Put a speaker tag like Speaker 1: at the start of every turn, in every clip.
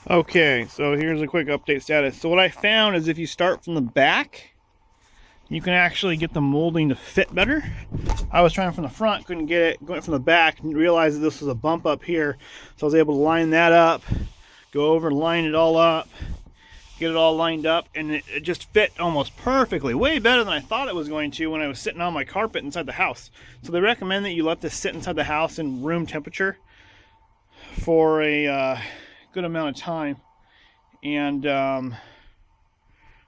Speaker 1: Okay, so here's a quick update status. So what I found is if you start from the back, you can actually get the molding to fit better. I was trying from the front, couldn't get it. Going from the back, and realized that this was a bump up here. So I was able to line that up, go over, line it all up, get it all lined up, and it just fit almost perfectly. Way better than I thought it was going to when I was sitting on my carpet inside the house. So they recommend that you let this sit inside the house in room temperature for a good amount of time. And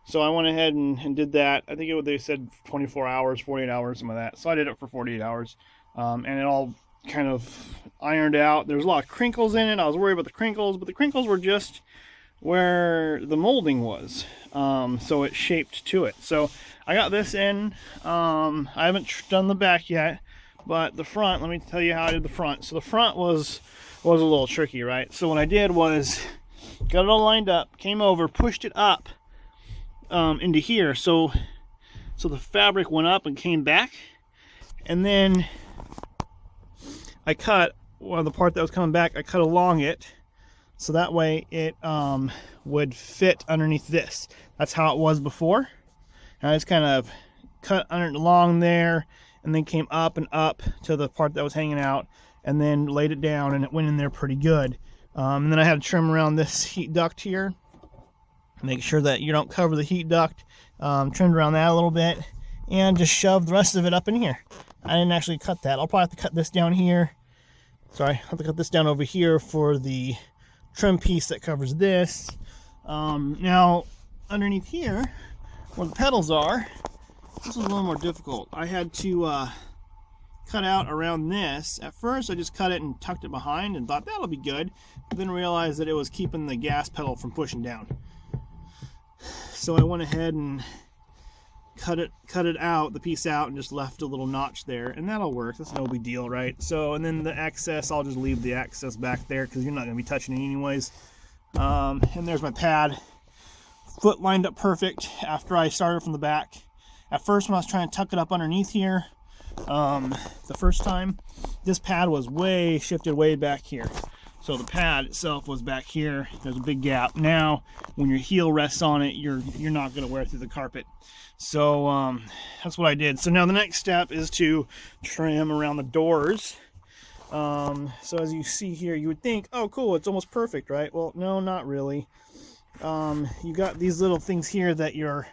Speaker 1: so I went ahead and did that. I think they said 24 hours, 48 hours, some of that. So I did it for 48 hours. And it all kind of ironed out. There's a lot of crinkles in it. I was worried about the crinkles, but the crinkles were just where the molding was. So it shaped to it. So I got this in. I haven't done the back yet, but the front, let me tell you how I did the front. So the front was a little tricky, right? So what I did was got it all lined up, came over, pushed it up into here, so the fabric went up and came back, and then I cut the part that was coming back. I cut along it, so that way it would fit underneath this. That's how it was before. And I just kind of cut along there, and then came up and up to the part that was hanging out, and then laid it down, and it went in there pretty good. And then I had to trim around this heat duct here, make sure that you don't cover the heat duct. Trimmed around that a little bit, and just shoved the rest of it up in here. I didn't actually cut that. I'll probably have to cut this down here. Sorry, I have to cut this down over here for the trim piece that covers this. Now, underneath here, where the pedals are, this was a little more difficult. I had to cut out around this. At first I just cut it and tucked it behind and thought that'll be good, but then realized that it was keeping the gas pedal from pushing down. So I went ahead and cut it out, the piece out, and just left a little notch there, and that'll work. That's no big deal, right? So, and then the excess, I'll just leave the excess back there because you're not going to be touching it anyways. And there's my pad. Foot lined up perfect after I started from the back. At first when I was trying to tuck it up underneath here, the first time, this pad was shifted way back here. So the pad itself was back here. There's a big gap. Now, when your heel rests on it, you're not going to wear through the carpet. So that's what I did. So now the next step is to trim around the doors. So as you see here, you would think, oh cool, it's almost perfect, right? Well, no, not really. You got these little things here that your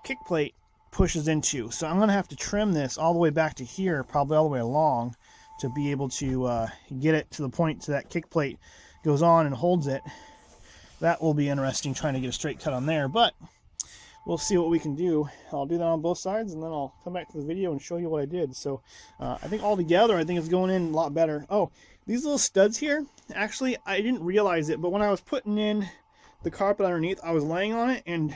Speaker 1: kick plate pushes into. So I'm going to have to trim this all the way back to here, probably all the way along, to be able to get it to the point so that kick plate goes on and holds it. That will be interesting, trying to get a straight cut on there, but we'll see what we can do. I'll do that on both sides, and then I'll come back to the video and show you what I did. So I think all together, I think it's going in a lot better. Oh, these little studs here, actually, I didn't realize it, but when I was putting in the carpet underneath, I was laying on it, and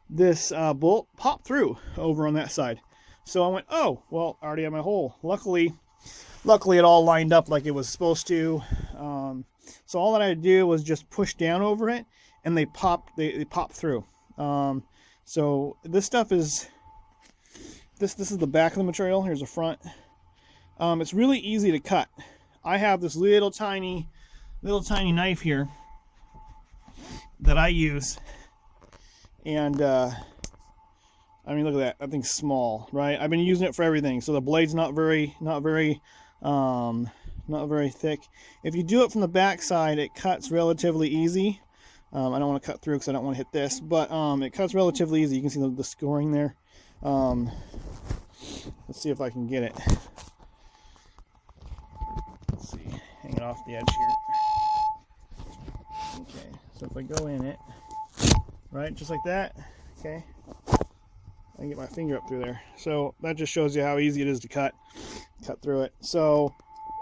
Speaker 1: this bolt popped through over on that side. So I went, oh, well, I already have my hole. Luckily it all lined up like it was supposed to. So all that I had to do was just push down over it, and they popped through. So this stuff is, this is the back of the material. Here's the front. It's really easy to cut. I have this little tiny knife here that I use, and I mean, look at that. That thing's small, right? I've been using it for everything. So the blade's not very thick. If you do it from the back side, it cuts relatively easy. I don't want to cut through because I don't want to hit this, but it cuts relatively easy. You can see the scoring there. Let's see if I can get it. Let's see, hang it off the edge here. Okay, so if I go in it, right, just like that, okay, I can get my finger up through there. So that just shows you how easy it is to cut through it. So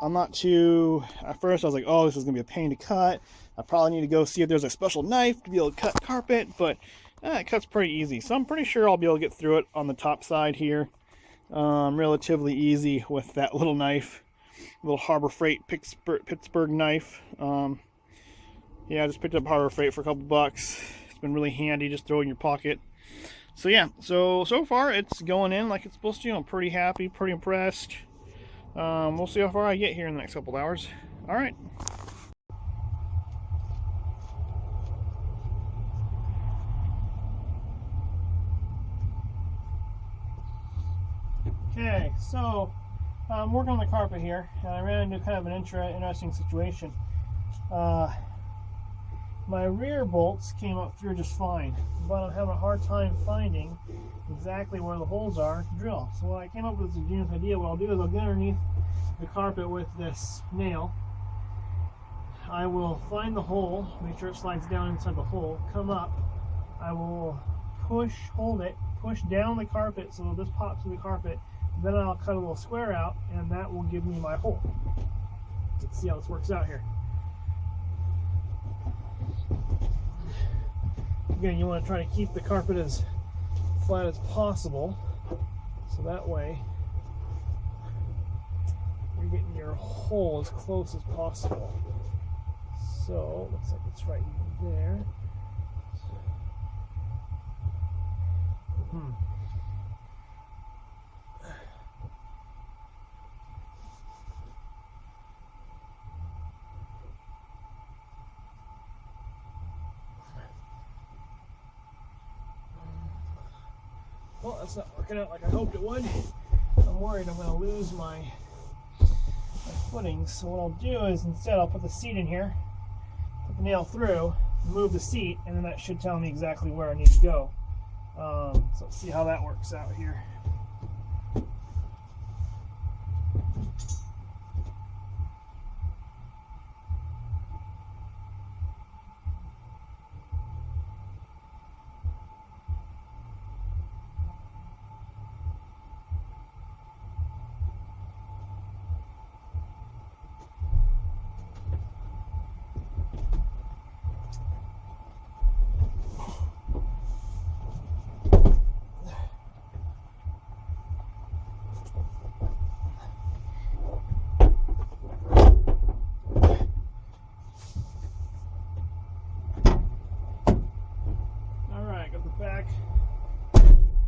Speaker 1: I'm not too, at first I was like, oh, this is gonna be a pain to cut. I probably need to go see if there's a special knife to be able to cut carpet, but it cuts pretty easy. So I'm pretty sure I'll be able to get through it on the top side here. Relatively easy with that little knife, little Harbor Freight Pittsburgh knife. Yeah, I just picked up Harbor Freight for a couple bucks. It's been really handy, just throw it in your pocket. So yeah, so far it's going in like it's supposed to. I'm pretty happy, pretty impressed. We'll see how far I get here in the next couple of hours. All right. Okay, so I'm working on the carpet here, and I ran into kind of an interesting situation. My rear bolts came up through just fine, but I'm having a hard time finding exactly where the holes are to drill. So what I came up with is a genius idea. What I'll do is I'll get underneath the carpet with this nail. I will find the hole, make sure it slides down inside the hole, come up. I will hold it, push down the carpet so this pops through the carpet. Then I'll cut a little square out, and that will give me my hole. Let's see how this works out here. Again, you want to try to keep the carpet as flat as possible, so that way you're getting your hole as close as possible. So, looks like it's right there. Well, that's not working out like I hoped it would. I'm worried I'm going to lose my footing. So what I'll do is instead I'll put the seat in here, put the nail through, move the seat, and then that should tell me exactly where I need to go. So let's see how that works out here.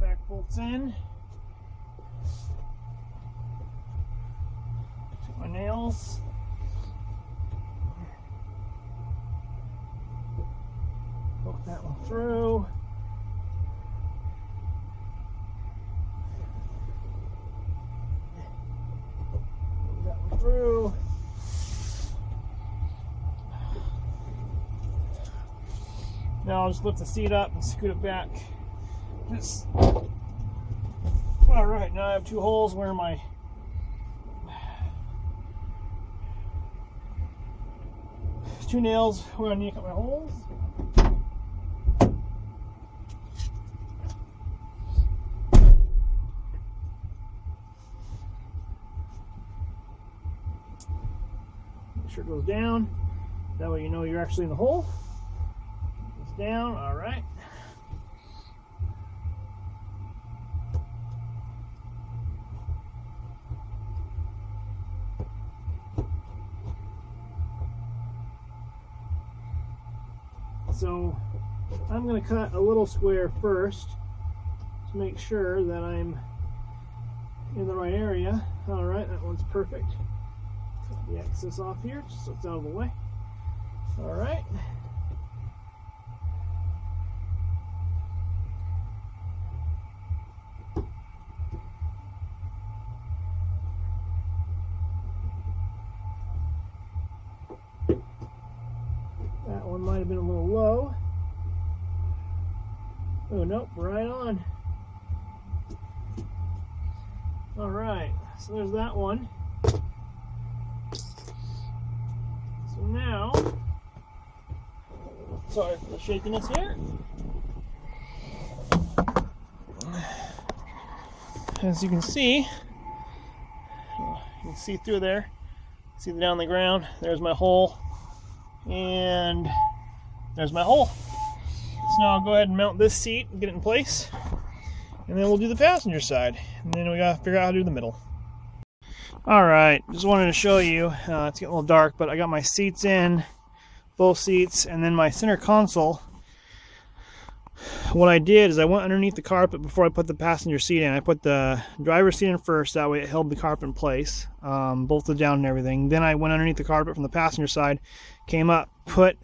Speaker 1: Back bolts in. Take my nails. Poke that one through. Move that one through. Now I'll just lift the seat up and scoot it back. Alright, now I have two holes where my two nails where I need to cut my holes. Make sure it goes down. That way you know you're actually in the hole. It's down, alright. So I'm going to cut a little square first to make sure that I'm in the right area. Alright, that one's perfect. Cut the excess off here just so it's out of the way. Alright. That one might have been a little low. Oh, nope, right on. All right, so there's that one. So now, sorry for the shakiness here. As you can see through there. See down on the ground. There's my hole. And there's my hole. So now I'll go ahead and mount this seat and get it in place, and then we'll do the passenger side, and then we gotta figure out how to do the middle. Alright, just wanted to show you, it's getting a little dark, but I got my seats in, both seats, and then my center console. What I did is I went underneath the carpet before I put the passenger seat in. I put the driver's seat in first, that way it held the carpet in place, bolted down and everything. Then I went underneath the carpet from the passenger side, came up, put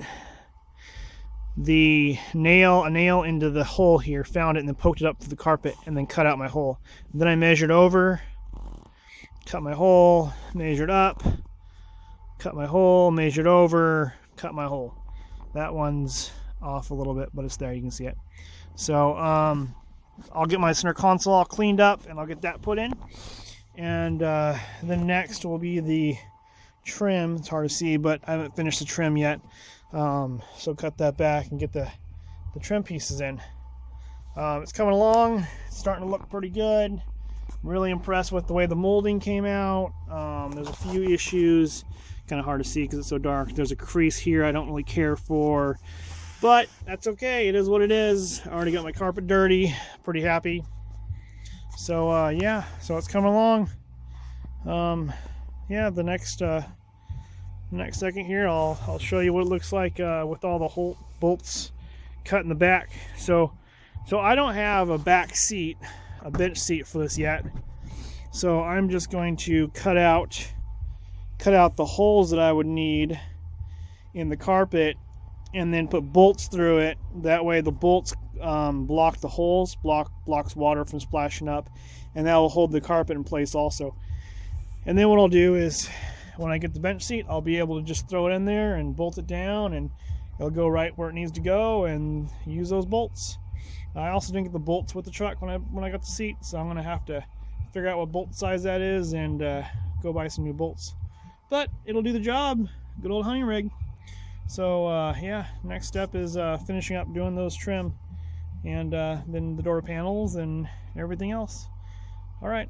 Speaker 1: a nail into the hole here, found it, and then poked it up through the carpet, and then cut out my hole. Then I measured over cut my hole, measured up, cut my hole, measured over, cut my hole. That one's off a little bit, but it's there, you can see it. So I'll get my center console all cleaned up and I'll get that put in. And then next will be the trim. It's hard to see, but I haven't finished the trim yet. So cut that back and get the trim pieces in. It's coming along. It's starting to look pretty good. I'm really impressed with the way the molding came out. There's a few issues, kind of hard to see because it's so dark. There's a crease here I don't really care for, but that's okay. It is what it is. I already got my carpet dirty. Pretty happy. So yeah, so it's coming along. Yeah, the next second here, I'll show you what it looks like with all the bolts cut in the back. So I don't have a back seat, a bench seat for this yet. So I'm just going to cut out the holes that I would need in the carpet and then put bolts through it. That way the bolts block the holes, blocks water from splashing up, and that will hold the carpet in place also. And then what I'll do is when I get the bench seat, I'll be able to just throw it in there and bolt it down, and it'll go right where it needs to go and use those bolts. I also didn't get the bolts with the truck when I got the seat, so I'm gonna have to figure out what bolt size that is and go buy some new bolts. But it'll do the job. Good old hunting rig. So yeah, next step is finishing up doing those trim and then the door panels and everything else. All right.